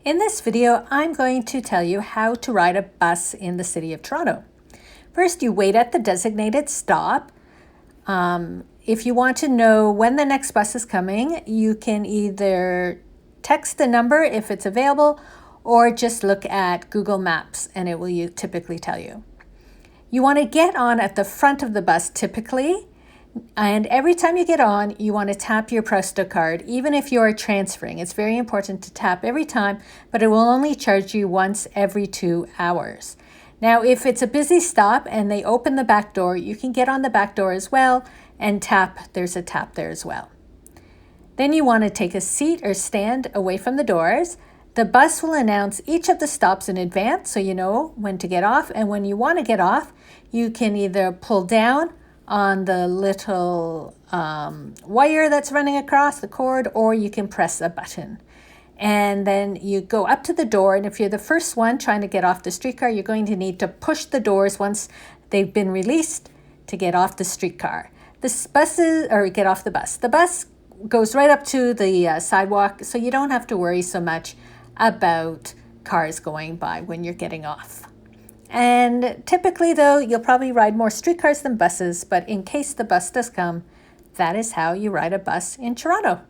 In this video, I'm going to tell you how to ride a bus in the city of Toronto. First, you wait at the designated stop. If you want to know when the next bus is coming, you can either text the number if it's available, or just look at Google Maps and it will typically tell you. You want to get on at the front of the bus typically, and every time you get on, you want to tap your Presto card, even if you are transferring. It's very important to tap every time, but it will only charge you once every 2 hours. Now, if it's a busy stop and they open the back door, you can get on the back door as well and tap. There's a tap there as well. Then you want to take a seat or stand away from the doors. The bus will announce each of the stops in advance so you know when to get off. And when you want to get off, you can either pull down on the little wire that's running across the cord, or you can press a button. And then you go up to the door, and if you're the first one trying to get off the streetcar, you're going to need to push the doors once they've been released to get off the streetcar. Get off the bus. The bus goes right up to the sidewalk, so you don't have to worry so much about cars going by when you're getting off. And typically, though, you'll probably ride more streetcars than buses, but in case the bus does come, that is how you ride a bus in Toronto.